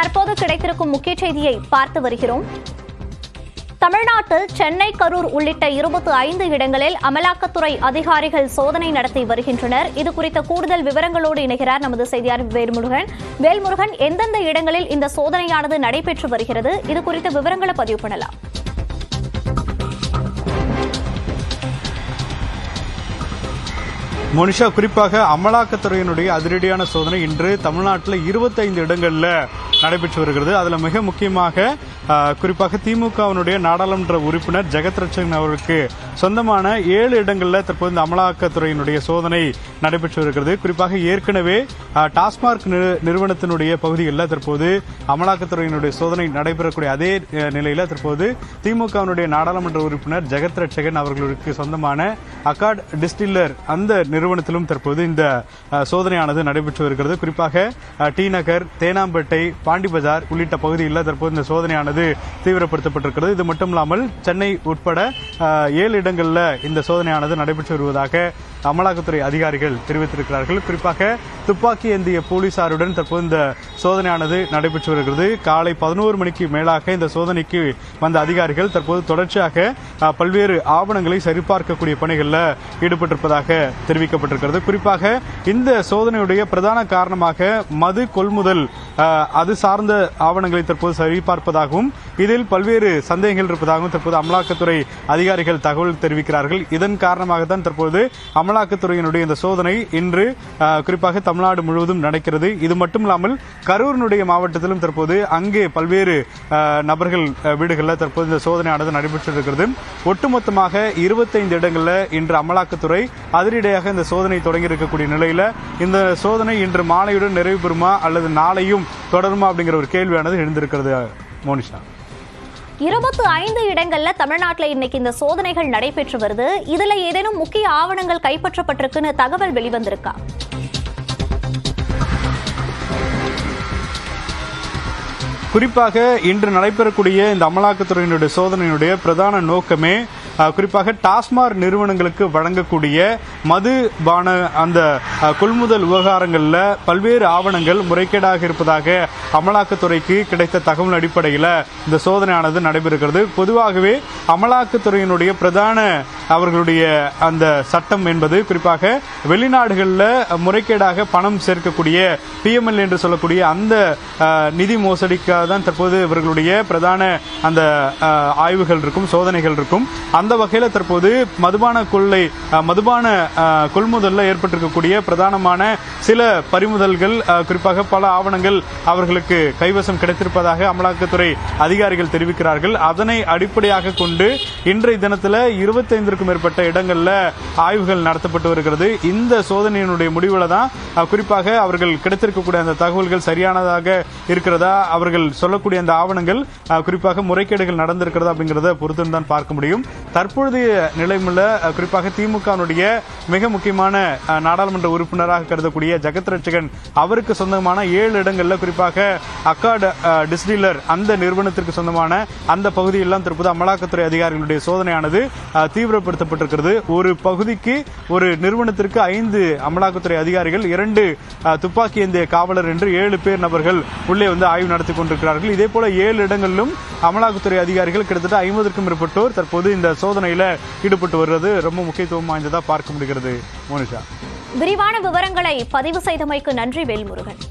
தற்போது கிடைத்திருக்கும் முக்கிய செய்தியை பார்த்து வருகிறோம். தமிழ்நாட்டில் சென்னை, கரூர் உள்ளிட்ட 25 இடங்களில் அமலாக்கத்துறை அதிகாரிகள் சோதனை நடத்தி வருகின்றனர். இதுகுறித்த கூடுதல் விவரங்களோடு இணைகிறார் நமது செய்தியாளர் வேல்முருகன். வேல்முருகன், எந்தெந்த இடங்களில் இந்த சோதனையானது நடைபெற்று வருகிறது? இதுகுறித்த விவரங்களை பதிவு பண்ணலாம். மோனிஷா, குறிப்பாக அமலாக்கத்துறையினுடைய அதிரடியான சோதனை இன்று தமிழ்நாட்டில் 25 இடங்களில் நடைபெற்று வருகிறது. அதில் மிக முக்கியமாக குறிப்பாக திமுகவினுடைய நாடாளுமன்ற உறுப்பினர் ஜெகத் ரட்சகன் அவருக்கு சொந்தமான 7 இடங்களில் தற்போது இந்த அமலாக்கத்துறையினுடைய சோதனை நடைபெற்று வருகிறது. குறிப்பாக ஏற்கனவே டாஸ்மாக் நிறுவனத்தினுடைய பகுதிகளில் தற்போது அமலாக்கத்துறையினுடைய சோதனை நடைபெறக்கூடிய அதே நிலையில் தற்போது திமுகவினுடைய நாடாளுமன்ற உறுப்பினர் ஜெகத் ரட்சகன் அவர்களுக்கு சொந்தமான அக்கார்ட் டிஸ்டில்லர் அந்த நிறுவனத்திலும் தற்போது இந்த சோதனையானது நடைபெற்று வருகிறது. குறிப்பாக டி நகர், தேனாம்பேட்டை, பாண்டி பஜார் உள்ளிட்ட பகுதிகளில் தற்போது இந்த சோதனையானது தீவிரப்படுத்தப்பட்டிருக்கிறது. இது மட்டுமில்லாமல் சென்னை உட்பட 7 இடங்களில் இந்த சோதனையானது நடைபெற்று வருவதாக அமலாக்கத்துறை அதிகாரிகள் தெரிவித்திருக்கிறார்கள். குறிப்பாக துப்பாக்கி ஏந்திய போலீசாருடன் தற்போது இந்த சோதனையானது நடைபெற்று வருகிறது. காலை 11 மணிக்கு மேலாக இந்த சோதனைக்கு வந்த அதிகாரிகள் தற்போது தொடர்ச்சியாக பல்வேறு ஆவணங்களை சரிபார்க்கக்கூடிய பணிகளில் ஈடுபட்டிருப்பதாக தெரிவிக்கப்பட்டிருக்கிறது. குறிப்பாக இந்த சோதனையுடைய பிரதான காரணமாக மது கொள்முதல் அது சார்ந்த ஆவணங்களை தற்போது சரிபார்ப்பதாகவும் இதில் பல்வேறு சந்தேகங்கள் இருப்பதாகவும் தற்போது அமலாக்கத்துறை அதிகாரிகள் தகவல் தெரிவிக்கிறார்கள். இதன் காரணமாக தான் தற்போது அமலாக்கத்துறையினுடைய இந்த சோதனை இன்று குறிப்பாக தமிழ்நாடு முழுவதும் நடக்கிறது. இது மட்டுமில்லாமல் கரூரினுடைய மாவட்டத்திலும் தற்போது அங்கே பல்வேறு நபர்கள் வீடுகளில் தற்போது இந்த சோதனையானது நடைபெற்றிருக்கிறது. ஒட்டுமொத்தமாக 25 இடங்களில் இன்று அமலாக்கத்துறை அதிரடியாக இந்த சோதனை தொடங்கி இருக்கக்கூடிய நிலையில் இந்த சோதனை இன்று மாலையுடன் நிறைவு பெறுமா அல்லது நாளையும் தொடருமா அப்படிங்கிற ஒரு கேள்வியானது எழுந்திருக்கிறது. மோனிஷா, 25 இடங்கள்ல தமிழ்நாட்டில் இன்னைக்கு இந்த சோதனைகள் நடைபெற்று வருது. இதுல ஏதேனும் முக்கிய ஆவணங்கள் கைப்பற்றப்பட்டிருக்குன்னு தகவல் வெளிவந்திருக்கா? குறிப்பாக இன்று நடைபெறக்கூடிய இந்த அமலாக்கத்துறையினுடைய சோதனையினுடைய பிரதான நோக்கமே குறிப்பாக டாஸ்மாக் நிறுவனங்களுக்கு வழங்கக்கூடிய மதுபான அந்த கொள்முதல் விவகாரங்களில் பல்வேறு ஆவணங்கள் முறைகேடாக இருப்பதாக அமலாக்கத்துறைக்கு கிடைத்த தகவல் அடிப்படையில் இந்த சோதனையானது நடைபெறுகிறது. பொதுவாகவே அமலாக்கத்துறையினுடைய பிரதான அவர்களுடைய அந்த சட்டம் என்பது குறிப்பாக வெளிநாடுகளில் முறைகேடாக பணம் சேர்க்கக்கூடிய PML என்று சொல்லக்கூடிய அந்த நிதி மோசடிக்காக தான் தற்போது இவர்களுடைய பிரதான அந்த ஆய்வுகள் இருக்கும், சோதனைகள் இருக்கும். அந்த வகையில் தற்போது மதுபான கொள்முதலில் ஏற்பட்டிருக்கக்கூடிய பிரதானமான சில பறிமுதல்கள் குறிப்பாக பல ஆவணங்கள் அவர்களுக்கு கைவசம் கிடைத்திருப்பதாக அமலாக்கத்துறை அதிகாரிகள் தெரிவிக்கிறார்கள். அதனை அடிப்படையாக கொண்டு இன்றைய தினத்தில் 25க்கும் மேற்பட்ட இடங்களில் ஆய்வுகள் நடத்தப்பட்டு வருகிறது. இந்த சோதனையினுடைய முடிவில் தான் குறிப்பாக அவர்கள் கிடைத்திருக்கக்கூடிய அந்த தகவல்கள் சரியானதாக இருக்கிறதா, அவர்கள் சொல்லக்கூடிய அந்த ஆவணங்கள் குறிப்பாக முறைகேடுகள் நடந்திருக்கிறதா அப்படிங்கிறத பொறுத்து தான் பார்க்க முடியும். தற்பொழுதைய நிலைமையில் குறிப்பாக திமுகவினுடைய மிக முக்கியமான நாடாளுமன்ற உறுப்பினராக கருதக்கூடிய ஜெகத் ரட்சகன் அவருக்கு சொந்தமான 7 இடங்களில் குறிப்பாக அக்கார்ட் டிஸ்டில்லர் அந்த நிறுவனத்திற்கு சொந்தமான அந்த பகுதியெல்லாம் தற்போது அமலாக்கத்துறை அதிகாரிகளுடைய சோதனையானது தீவிரப்படுத்தப்பட்டிருக்கிறது. ஒரு பகுதிக்கு ஒரு நிறுவனத்திற்கு 5 அமலாக்கத்துறை அதிகாரிகள், 2 துப்பாக்கி ஏந்திய காவலர் என்று 7 பேர் நபர்கள் உள்ளே வந்து ஆய்வு நடத்தி கொண்டிருக்கிறார்கள். இதே போல 7 இடங்களிலும் அமலாக்கத்துறை அதிகாரிகள் கிட்டத்தட்ட 50க்கும் மேற்பட்டோர் தற்போது இந்த சோதனையில் ஈடுபட்டு வருவது ரொம்ப முக்கியத்துவம் வாய்ந்ததா பார்க்க முடிகிறது. மோனிஷா, விரிவான விவரங்களை பதிவு செய்தமைக்கு நன்றி வேல்முருகன்.